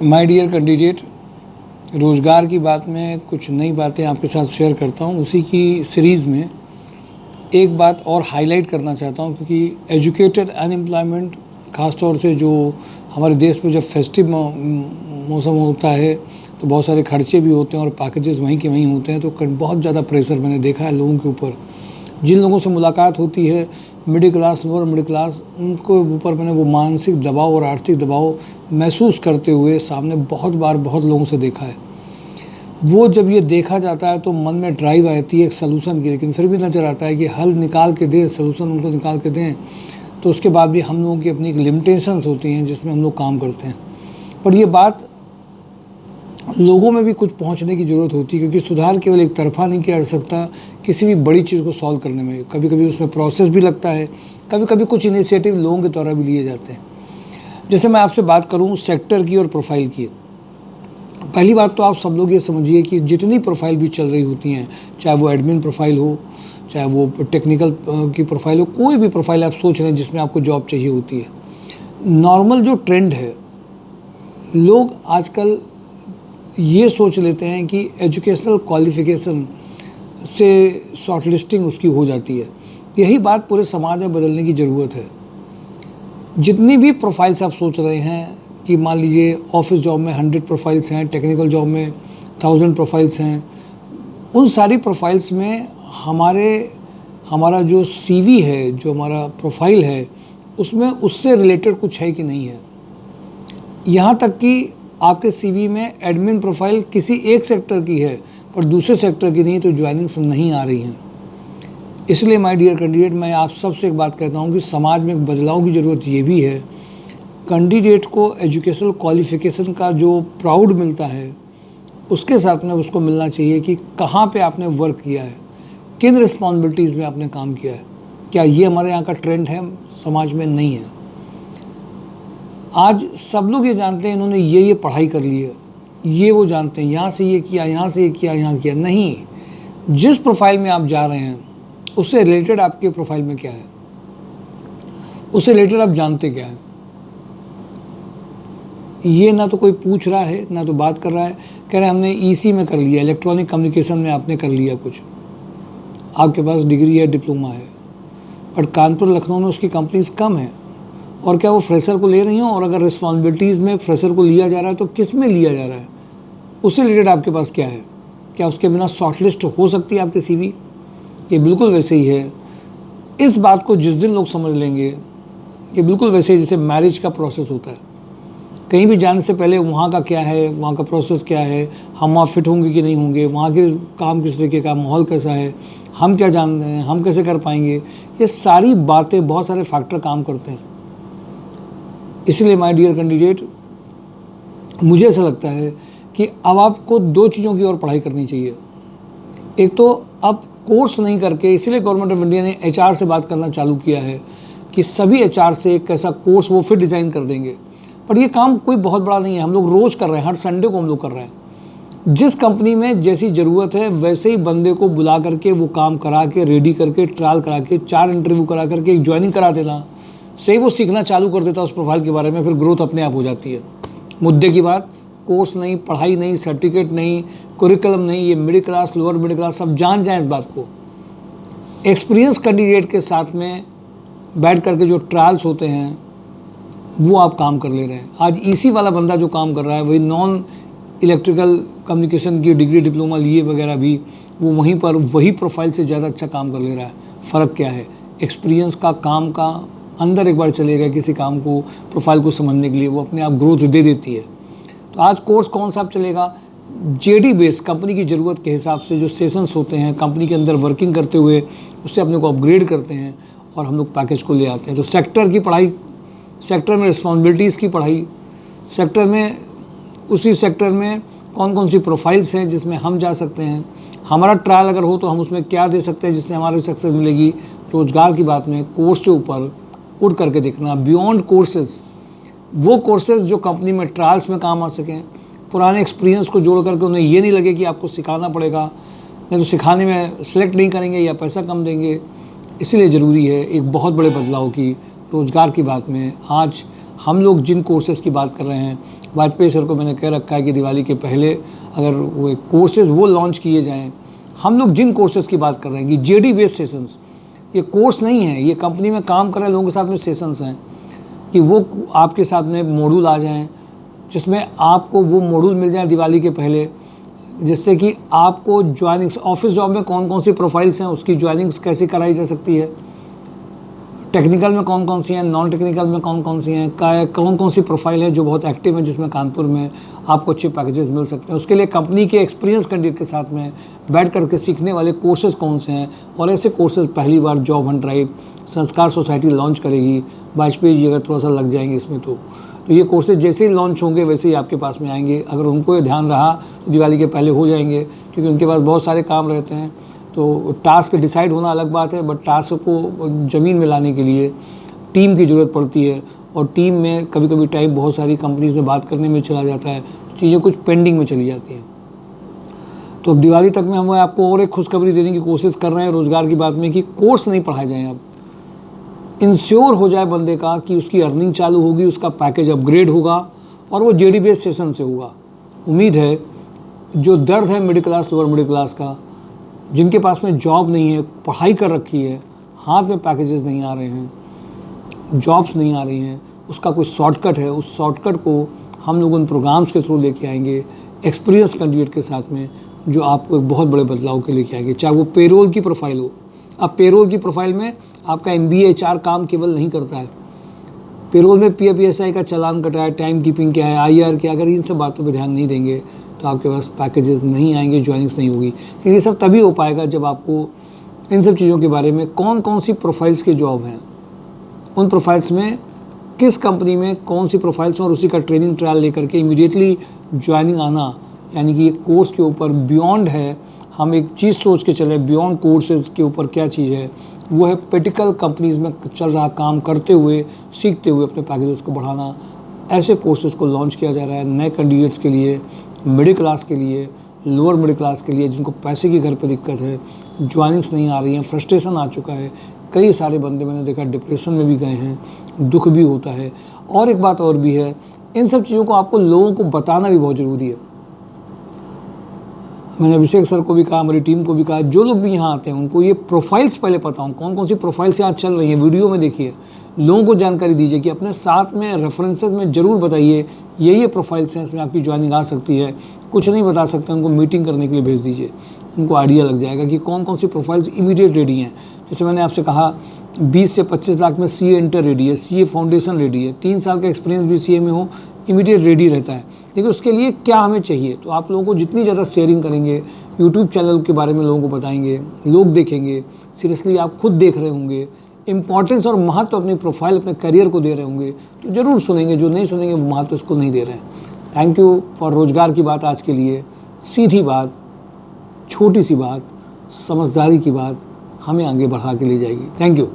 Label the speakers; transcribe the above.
Speaker 1: My dear candidate, रोज़गार की बात में कुछ नई बातें आपके साथ शेयर करता हूँ। उसी की सीरीज़ में एक बात और हाईलाइट करना चाहता हूँ, क्योंकि एजुकेटेड अनएम्प्लॉयमेंट ख़ास तौर से जो हमारे देश में जब फेस्टिव मौसम होता है तो बहुत सारे खर्चे भी होते हैं और पैकेजेस वहीं के वहीं होते हैं, तो बहुत ज़्यादा प्रेशर मैंने देखा है लोगों के ऊपर। जिन लोगों से मुलाकात होती है, middle class, lower middle class, उनके ऊपर मैंने वो मानसिक दबाव और आर्थिक दबाव महसूस करते हुए सामने बहुत बार बहुत लोगों से देखा है। वो जब ये देखा जाता है तो मन में ड्राइव आती है एक सलूशन की, लेकिन फिर भी नज़र आता है कि हल निकाल के दें, सलूशन उनको निकाल के दें, तो उसके बाद भी हम लोगों की अपनी एक लिमिटेशंस होती हैं जिसमें हम लोग काम करते हैं। पर ये बात लोगों में भी कुछ पहुंचने की ज़रूरत होती है, क्योंकि सुधार केवल एक तरफा नहीं किया जा सकता। किसी भी बड़ी चीज़ को सॉल्व करने में कभी कभी उसमें प्रोसेस भी लगता है, कभी कभी कुछ इनिशिएटिव लोगों के द्वारा भी लिए जाते हैं। जैसे मैं आपसे बात करूं सेक्टर की और प्रोफाइल की, पहली बात तो आप सब लोग ये समझिए कि जितनी प्रोफाइल भी चल रही होती हैं, चाहे वो एडमिन प्रोफाइल हो, चाहे वो टेक्निकल की प्रोफाइल हो, कोई भी प्रोफाइल आप सोच रहे हैं जिसमें आपको जॉब चाहिए होती है, नॉर्मल जो ट्रेंड है, लोग आजकल ये सोच लेते हैं कि एजुकेशनल क्वालिफ़िकेशन से शॉर्टलिस्टिंग उसकी हो जाती है। यही बात पूरे समाज में बदलने की ज़रूरत है। जितनी भी प्रोफाइल्स आप सोच रहे हैं कि मान लीजिए ऑफिस जॉब में 100 प्रोफाइल्स हैं, टेक्निकल जॉब में 1000 प्रोफाइल्स हैं, उन सारी प्रोफाइल्स में हमारा जो सीवी है, जो हमारा प्रोफाइल है, उसमें उससे रिलेटेड कुछ है कि नहीं है। यहाँ तक कि आपके सीवी में एडमिन प्रोफाइल किसी एक सेक्टर की है पर दूसरे सेक्टर की नहीं, तो ज्वाइनिंग्स नहीं आ रही हैं। इसलिए माय डियर कैंडिडेट, मैं आप सबसे एक बात कहता हूँ कि समाज में एक बदलाव की ज़रूरत ये भी है। कैंडिडेट को एजुकेशनल क्वालिफ़िकेशन का जो प्राउड मिलता है, उसके साथ में उसको मिलना चाहिए कि कहाँ पे आपने वर्क किया है, किन रिस्पॉन्सिबिलिटीज़ में आपने काम किया है। क्या ये हमारे यहाँ का ट्रेंड है? समाज में नहीं है। आज सब लोग ये जानते हैं इन्होंने ये पढ़ाई कर ली है, ये वो जानते हैं, यहाँ से ये किया, यहाँ से ये किया, यहाँ किया। नहीं, जिस प्रोफाइल में आप जा रहे हैं उससे रिलेटेड आपके प्रोफाइल में क्या है, उससे रिलेटेड आप जानते क्या हैं। ये ना तो कोई पूछ रहा है, ना तो बात कर रहा है। कह रहे हैं हमने ईसी में कर लिया, इलेक्ट्रॉनिक कम्युनिकेशन में आपने कर लिया कुछ, आपके पास डिग्री है, डिप्लोमा है, बट कानपुर लखनऊ में उसकी कंपनीज कम है। और क्या वो फ्रेशर को ले रही हो? और अगर रिस्पॉन्सिबिलिटीज़ में फ्रेशर को लिया जा रहा है तो किस में लिया जा रहा है, उससे रिलेटेड आपके पास क्या है? क्या उसके बिना शॉर्टलिस्ट हो सकती है आपकी सीवी? ये बिल्कुल वैसे ही है। इस बात को जिस दिन लोग समझ लेंगे, ये बिल्कुल वैसे ही जैसे मैरिज का प्रोसेस होता है। कहीं भी जाने से पहले वहाँ का क्या है, वहाँ का प्रोसेस क्या है, हम वहाँ फिट होंगे कि नहीं होंगे, वहाँ के काम किस तरीके का, माहौल कैसा है, हम क्या जानते हैं, हम कैसे कर पाएंगे, ये सारी बातें, बहुत सारे फैक्टर काम करते हैं। इसलिए माय डियर कैंडिडेट, मुझे ऐसा लगता है कि अब आपको दो चीज़ों की ओर पढ़ाई करनी चाहिए। एक तो अब कोर्स नहीं करके, इसलिए गवर्नमेंट ऑफ इंडिया ने एचआर से बात करना चालू किया है कि सभी एचआर से एक ऐसा कोर्स वो फिर डिज़ाइन कर देंगे। पर ये काम कोई बहुत बड़ा नहीं है, हम लोग रोज़ कर रहे हैं, हर संडे को हम लोग कर रहे हैं। जिस कंपनी में जैसी ज़रूरत है वैसे ही बंदे को बुला करके वो काम करा के, रेडी करके, ट्रायल करा के, 4 इंटरव्यू करा करके एक ज्वाइनिंग करा देना, सही वो सीखना चालू कर देता उस प्रोफाइल के बारे में, फिर ग्रोथ अपने आप हो जाती है। मुद्दे की बात, कोर्स नहीं, पढ़ाई नहीं, सर्टिफिकेट नहीं, कुरिकुलम नहीं, ये middle class, lower middle class सब जान जाएं इस बात को। एक्सपीरियंस कैंडिडेट के साथ में बैठ करके जो ट्रायल्स होते हैं वो आप काम कर ले रहे हैं। आज ईसी वाला बंदा जो काम कर रहा है, वही नॉन इलेक्ट्रिकल कम्युनिकेशन की डिग्री, डिप्लोमा लिए वगैरह भी वो वहीं पर वही प्रोफाइल से ज़्यादा अच्छा काम कर ले रहा है। फ़र्क क्या है? एक्सपीरियंस का, काम का अंदर एक बार चलेगा किसी काम को, प्रोफाइल को समझने के लिए, वो अपने आप ग्रोथ दे देती है। तो आज कोर्स कौन सा चलेगा? जेडी बेस, कंपनी की ज़रूरत के हिसाब से जो सेशंस होते हैं, कंपनी के अंदर वर्किंग करते हुए उससे अपने को अपग्रेड करते हैं और हम लोग पैकेज को ले आते हैं। तो सेक्टर की पढ़ाई, सेक्टर में रिस्पॉन्सिबिलिटीज़ की पढ़ाई, सेक्टर में, उसी सेक्टर में कौन कौन सी प्रोफाइल्स हैं जिसमें हम जा सकते हैं, हमारा ट्रायल अगर हो तो हम उसमें क्या दे सकते हैं जिससे हमारी सक्सेस मिलेगी। रोज़गार की बात में कोर्स से ऊपर उठ करके देखना, बियॉन्ड कोर्सेज, वो कोर्सेज जो कंपनी में ट्रायल्स में काम आ सकें, पुराने एक्सपीरियंस को जोड़ करके उन्हें ये नहीं लगे कि आपको सिखाना पड़ेगा, नहीं तो सिखाने में सेलेक्ट नहीं करेंगे या पैसा कम देंगे। इसलिए ज़रूरी है एक बहुत बड़े बदलाव की रोज़गार की बात में। आज हम लोग जिन कोर्सेज़ की बात कर रहे हैं, वाजपेयी सर को मैंने कह रखा है कि दिवाली के पहले अगर वो कोर्सेज़ वो लॉन्च किए जाएं। हम लोग जिन कोर्सेज़ की बात कर रहे हैं कि जेडी बेस्ड सेशंस, ये कोर्स नहीं है, ये कंपनी में काम कर रहे लोगों के साथ में सेशंस हैं कि वो आपके साथ में मॉड्यूल आ जाएं जिसमें आपको वो मॉड्यूल मिल जाए दिवाली के पहले, जिससे कि आपको ज्वाइनिंग्स, ऑफिस जॉब में कौन कौन सी प्रोफाइल्स हैं, उसकी ज्वाइनिंग्स कैसे कराई जा सकती है, टेक्निकल में कौन कौन सी हैं, नॉन टेक्निकल में कौन कौन सी हैं, कौन कौन सी प्रोफाइल है जो बहुत एक्टिव है, जिसमें कानपुर में आपको अच्छे पैकेजेस मिल सकते हैं। उसके लिए कंपनी के एक्सपीरियंस कैंडिडेट के साथ में बैठ करके सीखने वाले कोर्सेज कौन से हैं, और ऐसे कोर्सेज पहली बार जॉब हंट ड्राइव संस्कार सोसाइटी लॉन्च करेगी। वाजपेयी जी अगर थोड़ा सा लग जाएंगे इसमें तो ये कोर्सेज जैसे ही लॉन्च होंगे वैसे ही आपके पास में आएंगे। अगर उनको ये ध्यान रहा तो दिवाली के पहले हो जाएंगे, क्योंकि उनके पास बहुत सारे काम रहते हैं। तो टास्क डिसाइड होना अलग बात है, बट टास्क को ज़मीन में लाने के लिए टीम की ज़रूरत पड़ती है, और टीम में कभी कभी टाइम बहुत सारी कंपनी से बात करने में चला जाता है, चीज़ें कुछ पेंडिंग में चली जाती हैं। तो अब दिवाली तक में हम आपको और एक खुशखबरी देने की कोशिश कर रहे हैं रोज़गार की बात में कि कोर्स नहीं पढ़ाए जाएँ। अब इंश्योर हो जाए बंदे का कि उसकी अर्निंग चालू होगी, उसका पैकेज अपग्रेड होगा, और वो जेडी बेस्ड सेशन से होगा। उम्मीद है जो दर्द है middle class, lower middle class का, जिनके पास में जॉब नहीं है, पढ़ाई कर रखी है, हाथ में पैकेजेस नहीं आ रहे हैं, जॉब्स नहीं आ रही हैं, उसका कोई शॉर्टकट है। उस शॉर्टकट को हम लोग उन प्रोग्राम्स के थ्रू लेके आएंगे, एक्सपीरियंस कैंडिडेट के साथ में, जो आपको एक बहुत बड़े बदलाव के लेके आएंगे। चाहे वो पेरोल की प्रोफाइल हो। अब पेरोल की प्रोफाइल में आपका MBA HR काम केवल नहीं करता है, पेरोल में PFPSI का चालान कटा है, टाइम कीपिंग क्या है, IR क्या, अगर इन सब बातों पे ध्यान नहीं देंगे तो आपके पास पैकेजेस नहीं आएंगे, ज्वाइनिंग्स नहीं होगी। लेकिन ये सब तभी हो पाएगा जब आपको इन सब चीज़ों के बारे में, कौन कौन सी प्रोफाइल्स के जॉब हैं, उन प्रोफाइल्स में किस कंपनी में कौन सी प्रोफाइल्स हैं, और उसी का ट्रेनिंग ट्रायल लेकर के इमीडिएटली ज्वाइनिंग आना। यानी कि एक कोर्स के ऊपर बियॉन्ड है, हम एक चीज़ सोच के चले, बियॉन्ड कोर्सेज के ऊपर क्या चीज़ है, वो है प्रैक्टिकल कंपनीज़ में चल रहा काम करते हुए, सीखते हुए अपने पैकेजेस को बढ़ाना। ऐसे कोर्सेज़ को लॉन्च किया जा रहा है नए कैंडिडेट्स के लिए, मिडिल क्लास के लिए, लोअर मिडिल क्लास के लिए, जिनको पैसे की घर पे दिक्कत है, ज्वाइनिंग्स नहीं आ रही हैं, फ्रस्ट्रेशन आ चुका है। कई सारे बंदे मैंने देखा डिप्रेशन में भी गए हैं, दुख भी होता है। और एक बात और भी है, इन सब चीज़ों को आपको लोगों को बताना भी बहुत ज़रूरी है। मैंने अभिषेक सर को भी कहा, हमारी टीम को भी कहा, जो लोग भी यहाँ आते हैं उनको ये प्रोफाइल्स पहले पता हो, कौन कौन सी प्रोफाइल्स यहाँ चल रही हैं, वीडियो में देखिए, लोगों को जानकारी दीजिए कि अपने साथ में रेफरेंसेस में ज़रूर बताइए ये प्रोफाइल्स हैं, इसमें आपकी ज्वाइनिंग आ सकती है। कुछ नहीं बता सकते उनको मीटिंग करने के लिए भेज दीजिए, उनको आइडिया लग जाएगा कि कौन कौन सी प्रोफाइल्स इमीडिएट रेडी हैं। जैसे मैंने आपसे कहा 20 से 25 लाख में CA इंटर रेडी है, CA फाउंडेशन रेडी है, 3 साल का एक्सपीरियंस भी CA में हो, इमीडिएट रेडी रहता है। लेकिन उसके लिए क्या हमें चाहिए, तो आप लोगों को जितनी ज़्यादा शेयरिंग करेंगे, यूट्यूब चैनल के बारे में लोगों को बताएंगे, लोग देखेंगे, सीरियसली आप खुद देख रहे होंगे, इंपॉर्टेंस और महत्व अपनी प्रोफाइल, अपने करियर को दे रहे होंगे, तो ज़रूर सुनेंगे। जो नहीं सुनेंगे वो महत्व उसको नहीं दे रहे हैं। थैंक यू फॉर रोज़गार की बात आज के लिए। सीधी बात, छोटी सी बात, समझदारी की बात हमें आगे बढ़ा के ले जाएगी। Thank you.